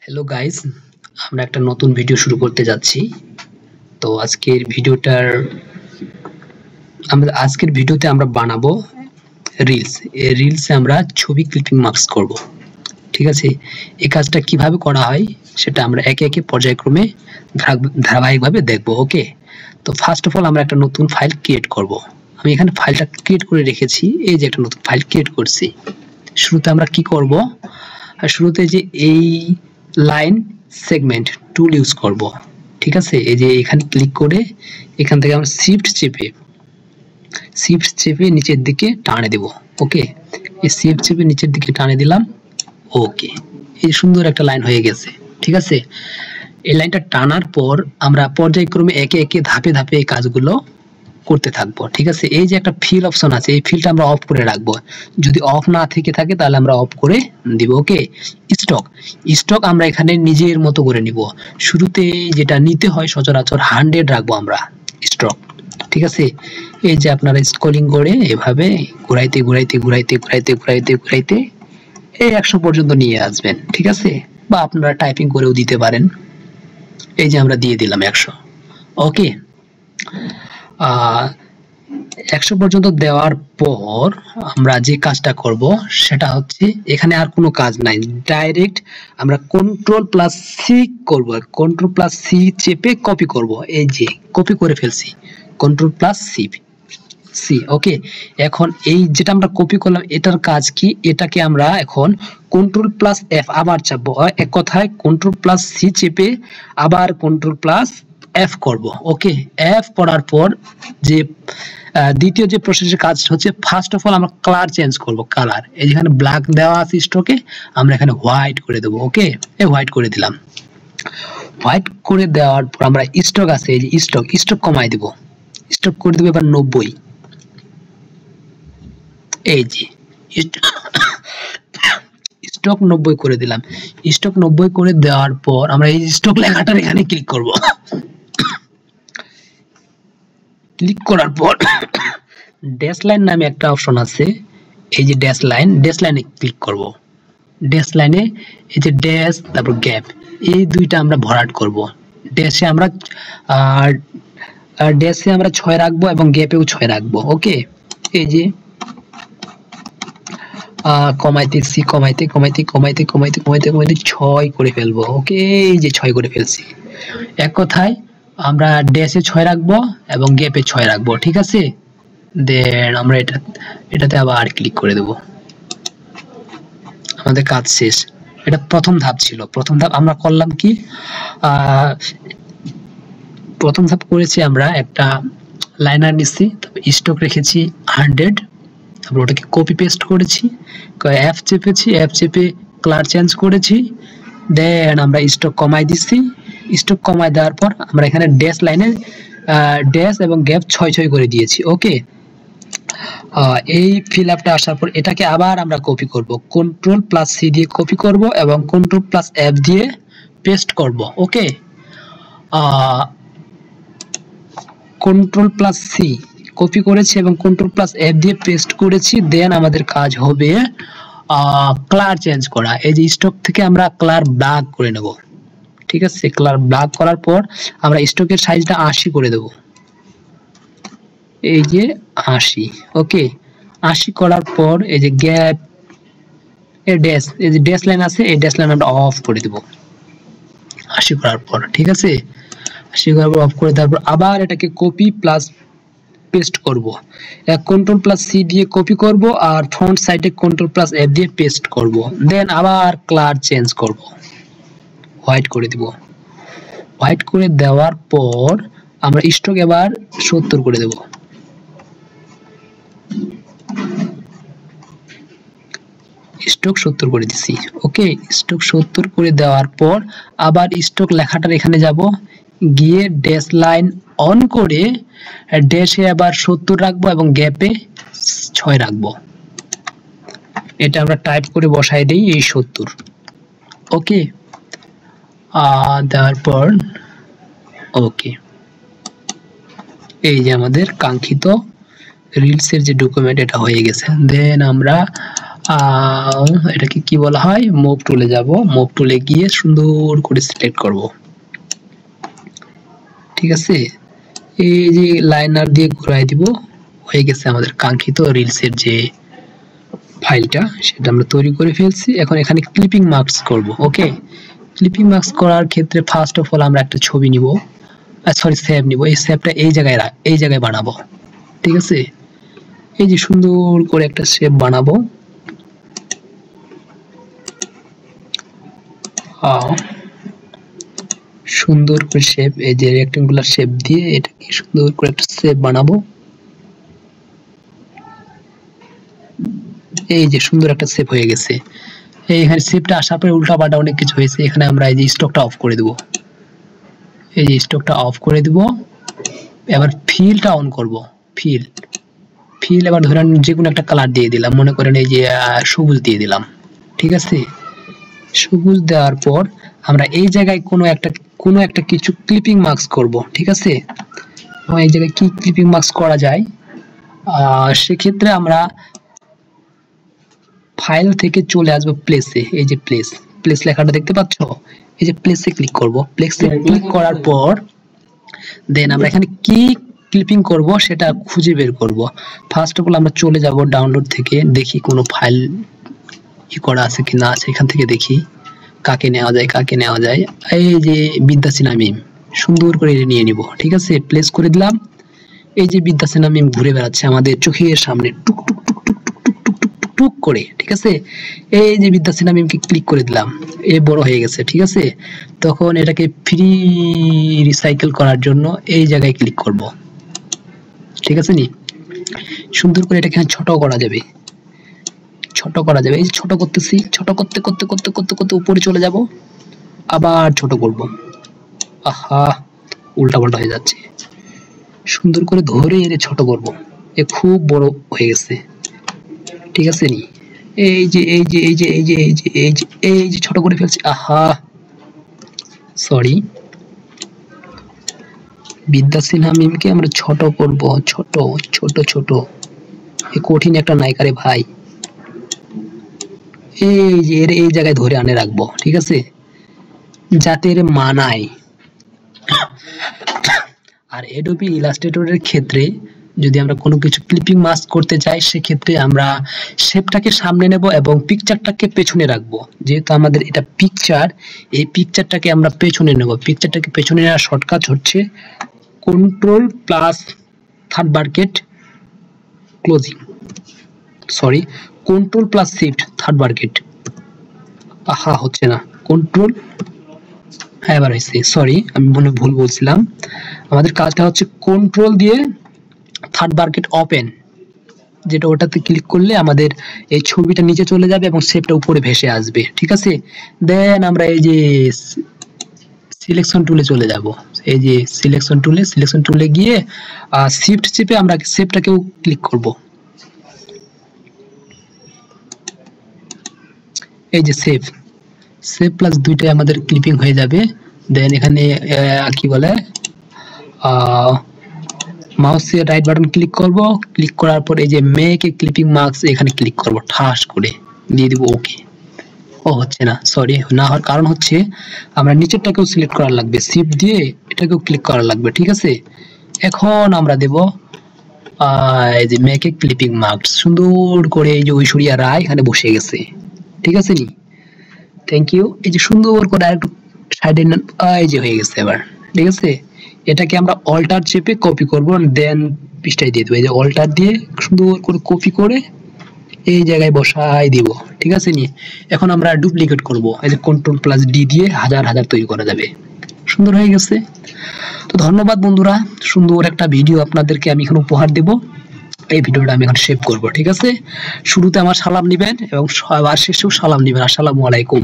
Hello guys, আমরা একটা নতুন ভিডিও শুরু করতে যাচ্ছি। তো আজকের ভিডিওতে আমরা বানাবো রিলস। এই রিলসে আমরা ছবি ক্লিপিং মার্কস করব। ঠিক আছে, এই কাজটা কিভাবে করা হয় সেটা আমরা একে একে পর্যায়ক্রমে ধারাবাহিকভাবে দেখব। ওকে, তো ফার্স্ট অফ অল আমরা একটা নতুন ফাইল ক্রিয়েট করব। আমি এখানে ফাইলটা ক্রিয়েট করে রেখেছি, এই যে একটা নতুন ফাইল ক্রিয়েট করছি। শুরুতে আমরা কি করব, শুরুতে যে এই লাইন সেগমেন্ট টুল ইউজ করব। ঠিক আছে, এই যে এখানে ক্লিক করে এখান থেকে আমরা শিফট চেপে নিচের দিকে টানে দেব। ওকে, এই শিফট চেপে নিচের দিকে টানে দিলাম। ওকে, এই সুন্দর একটা লাইন হয়ে গেছে। ঠিক আছে, এই লাইনটা টানার পর আমরা পর্যায়ক্রমে একে একে ধাপে ধাপে এই কাজগুলো করতে থাকবো। ঠিক আছে, এই যে একটা ফিল অপশন আছে, এই ফিলটা আমরা অফ করে রাখবো। যদি অফ না থেকে থাকে তাহলে আমরা অফ করে দিব। ওকে, স্টক আমরা এখানে নিজের মতো করে নিব। শুরুতে যেটা নিতে হয় সচরাচর 100 রাখবো আমরা স্টক। ঠিক আছে, এই যে আপনারা স্ক্রলিং করে এভাবে ঘুরাইতে এই 100 পর্যন্ত নিয়ে আসবেন। ঠিক আছে, বা আপনারা টাইপিং করেও দিতে পারেন। এই যে আমরা দিয়ে দিলাম 100। ওকে, 100 পর্যন্ত দেওয়ার পর আমরা যে কাজটা করব সেটা হচ্ছে, এখানে আর কোনো কাজ নাই, ডাইরেক্ট আমরা Ctrl+C করব। Ctrl+C চেপে কপি করব। এই যে কপি করে ফেলছি, Ctrl+C। ওকে, এখন এই যেটা আমরা কপি করলাম এটার কাজ কি, এটাকে আমরা এখন Ctrl+F আবার চাপবো। এক কথায় Ctrl+C চেপে আবার Ctrl+F করব। ওকে, F করার পর যে দ্বিতীয় যে প্রসেসের কাজ হচ্ছে, ফার্স্ট অফ অল আমরা কালার চেঞ্জ করব। কালার, এই যেখানে ব্ল্যাক দেওয়া আছে স্টকে, আমরা এখানে হোয়াইট করে দেব। ওকে, এই হোয়াইট করে দিলাম। হোয়াইট করে দেওয়ার পর আমরা স্টক আছে, এই যে স্টক কমাই দেব। স্টক করে দেব এবার 90। এই যে স্টক 90 করে দিলাম। স্টক 90 করে দেওয়ার পর আমরা এই স্টক লেখাটার এখানে ক্লিক করব। ক্লিক করার পর ড্যাশ লাইন নামে একটা অপশন আছে, এই যে ড্যাশ লাইনে ক্লিক করব। ড্যাশ লাইনে এই যে ড্যাশ তারপর গ্যাপ, এই দুইটা আমরা ভরাট করব। ড্যাশে আমরা 6 রাখবো এবং গ্যাপেও 6 রাখবো। ওকে, এই যে কমাইতেছি, কমাইতে 6 করে ফেলবো। ওকে, এই যে 6 করে ফেলছি। এক কথায় আমরা ড্যাশে 6 রাখবো এবং গ্যাপে 6 রাখবো। ঠিক আছে, দেন আমরা এটাতে আবার ক্লিক করে দেব। আমাদের কাজ শেষ। এটা প্রথম ধাপ ছিল। প্রথম ধাপ আমরা করলাম কি, প্রথম ধাপ করেছি আমরা একটা লাইনার নিচ্ছি, তারপর স্টক রেখেছি 100, তারপর ওটাকে কপি পেস্ট করেছি, F চেপে কালার চেঞ্জ করেছি, দেন আমরা স্টক কমাই দিচ্ছি। স্টক কমাই দেওয়ার পর আমরা এখানে ড্যাশ লাইনে ড্যাশ এবং গ্যাপ 6 করে দিয়েছি। ওকে, এই ফিল আপটা আসার পর এটাকে আবার আমরা কপি করব। Ctrl+C দিয়ে কপি করব এবং Ctrl+F দিয়ে পেস্ট করব। ওকে, Ctrl+C কপি করেছি এবং Ctrl+F দিয়ে পেস্ট করেছি। দেন আমাদের কাজ হবে কালার চেঞ্জ করা। এই যে স্টক থেকে আমরা কালার ব্ল্যাক করে নেব। ঠিক আছে, কালার ব্ল্যাক করার পর আমরা স্টকের সাইজটা 80 করে দেব। এই যে 80। ওকে, 80 করার পর এই যে গ্যাপ এই যে ড্যাশ লাইন আছে, এই ড্যাশ লাইন আমরা অফ করে দেব 80 করার পর। ঠিক আছে, 80 করার পর অফ করে দেওয়ার পর আবার এটাকে কপি প্লাস পেস্ট করব। Ctrl+C দিয়ে কপি করব আর ফ্রন্ট সাইডে Ctrl+F দিয়ে পেস্ট করব। দেন আবার কালার চেঞ্জ করব, হোয়াইট করে দিব। হোয়াইট করে দেওয়ার পর আমরা স্টক এবার 70 করে দেব। স্টক 70 করে দিছি। ওকে, স্টক 70 করে দেওয়ার পর আবার স্টক লেখাটার এখানে যাব, গিয়ে ড্যাশ লাইন অন করে ড্যাশে আবার 70 রাখবো এবং গ্যাপে 6 রাখবো। এটা আমরা টাইপ করে বসাই দেই, এই 70। ওকে, দেওয়ার পর ওকে, এই যে আমাদের কাঙ্ক্ষিত রিলসের যে ডকুমেন্ট এটা হয়ে গেছে। দেন আমরা এটাকে কি বলা হয়, মুভ টুলে যাব, মুভ টুলে গিয়ে সুন্দর করে সিলেক্ট করব। ঠিক আছে, এই যে লাইনার দিয়ে ঘুরাই দিব, হয়ে গেছে আমাদের কাঙ্ক্ষিত রিলসের যে ফাইলটা, সেটা আমরা তৈরি করে ফেলছি। এখন এখানে ক্লিপিং মার্কস করব। ওকে, ক্লিপিং মার্কস করার ক্ষেত্রে ফার্স্ট অফ অল আমরা একটা ছবি নিব, সরি সেভ নিব। এই সেভটা এই জায়গায় বানাবো। ঠিক আছে, এই যে সুন্দর করে একটা শেপ বানাবো। সুন্দর করে শেপ, এই যে রেক্টেঙ্গুলার শেপ দিয়ে এটাকে সুন্দর করে একটা শেপ বানাবো। এই যে সুন্দর একটা শেপ হয়ে গেছে। এইখানে শেপটা আসার পরে উল্টা পাল্টা অনেক কিছু হয়েছে। এখানে আমরা এই যে স্টকটা অফ করে দেব, এই যে স্টকটা অফ করে দেব। এবার ফিলটা অন করব। ফিল এবার ধরেন যে কোনো একটা কালার দিয়ে দিলাম, মনে করেন এই যে সবুজ দিয়ে দিলাম। ঠিক আছে, সবুজ দেওয়ার পর আমরা এই জায়গায় কোনো একটা কিছু ক্লিপিং মার্কস করব। ঠিক আছে, এই জায়গায় কি ক্লিপিং মার্কস করা যায়, সেক্ষেত্রে আমরা ফাইল থেকে চলে আসবো প্লেসে। এই যে প্লেস লেখাটা দেখতে পাচ্ছ, এই যে প্লেসে ক্লিক করব। প্লেসে ক্লিক করার পর দেন আমরা এখানে কি ক্লিপিং করব সেটা খুঁজে বের করব। ফার্স্ট অফ অল আমরা চলে যাব ডাউনলোড থেকে, দেখি কোনো ফাইল করা আছে কি না আছে, এখান থেকে দেখি কাকে নেওয়া যায়। এই যে বিদ্যাসিনা মিম, সুন্দর করে নিয়ে নিব। ঠিক আছে, প্লেস করে দিলাম। এই যে বিদ্যাসিনা মিম ঘুরে বেড়াচ্ছে আমাদের চোখের সামনে টুক টুক টুক টুক টুক টুক টুক টুক টুক টুক করে। ঠিক আছে, এই যে বিদ্যাসিনা মিমকে ক্লিক করে দিলাম, এ বড় হয়ে গেছে। ঠিক আছে, তখন এটাকে ফ্রি রিসাইকেল করার জন্য এই জায়গায় ক্লিক করব। ঠিক আছে নি, সুন্দর করে এটাকে ছোট করা যাবে। এই যে ছোট করতেছি, ছোট করতে করতে করতে করতে করতে উপরে চলে যাব, আবার ছোট করব। আহা, উল্টা পাল্টা হয়ে যাচ্ছে। সুন্দর করে ধরে এনে ছোট করব, এ খুব বড় হয়ে গেছে। ঠিক আছে নি, এই যে ছোট করে ফেলছি। আহা, সরি, বিদ্যাসিনহা মিমকে আমরা ছোট করব, ছোট ছোট ছোট। এ কঠিন একটা নায়িকারে ভাই। এই যে এই জায়গায় ধরে আনে রাখবো। ঠিক আছে, যাতে এর মানায়। আর অ্যাডোবি ইলাস্ট্রেটরের ক্ষেত্রে যদি আমরা কোনো কিছু ক্লিপিং মাস্ক করতে চাই, সেক্ষেত্রে আমরা শেপটাকে সামনে নেব এবং পিকচারটাকে পেছনে রাখবো। যেহেতু আমাদের এটা পিকচার, এই পিকচারটাকে আমরা পেছনে নেব। পিকচারটাকে পেছনে নেওয়ার শর্টকাট হচ্ছে control plus third bracket closing, sorry control plus shift third bracket. আহা, হচ্ছে না, কন্ট্রোল, হ্যাঁ এবার হয়েছে। সরি, আমি মনে ভুল বলছিলাম। আমাদের কাজটা হচ্ছে কন্ট্রোল দিয়ে থার্ড ব্র্যাকেট ওপেন, যেটা ওটাতে ক্লিক করলে আমাদের এই ছবিটা নিচে চলে যাবে এবং শেপটা উপরে ভেসে আসবে। ঠিক আছে, দেন আমরা এই যে সিলেকশন টুলে চলে যাব। এই যে সিলেকশন টুলে গিয়ে শিফট চেপে আমরা শেপটাকেও ক্লিক করব। এই যে সেভ প্লাস দুইটাই আমাদের ক্লিপিং হয়ে যাবে। দেন এখানে কি বলে, মাউসের রাইট বাটন ক্লিক করব, ক্লিক করার পর এই যে মেক এ ক্লিপিং মার্কস এখানে ক্লিক করব, ঠাস করে দিয়ে দিব ওকে। ও হচ্ছে না, সরি, না হওয়ার কারণ হচ্ছে আমরা নিচেরটাকেও সিলেক্ট করার লাগবে, শিফট দিয়ে এটাকেও ক্লিক করার লাগবে। ঠিক আছে, এখন আমরা দেব এই যে মেক এ ক্লিপিং মার্কস, সুন্দর করে এই যে ঐশ্বরিয়া রায় এখানে বসে গেছে। ঠিক আছে নি, থ্যাংক ইউ। এই যে সুন্দর করে আরেকটু সাইডে এই যে হয়ে গেছে এবার। ঠিক আছে, এটাকে আমরা অল্টার চেপে কপি করব, দেন পৃষ্ঠায় দিয়ে দেবো। এই যে অল্টার দিয়ে সুন্দর করে কপি করে এই জায়গায় বসাই দিব। ঠিক আছে নি, এখন আমরা ডুপ্লিকেট করব। এই যে কন্ট্রোল প্লাস ডি দিয়ে হাজার হাজার তৈরি করা যাবে। সুন্দর হয়ে গেছে। তো ধন্যবাদ বন্ধুরা, সুন্দর একটা ভিডিও আপনাদেরকে আমি এখন উপহার দেব। এই ভিডিওটা আমি এখন সেভ করব। ঠিক আছে, শুরুতে আমার সালাম নেবেন এবং সবার শেষেও সালাম নেবেন। আসসালামু আলাইকুম।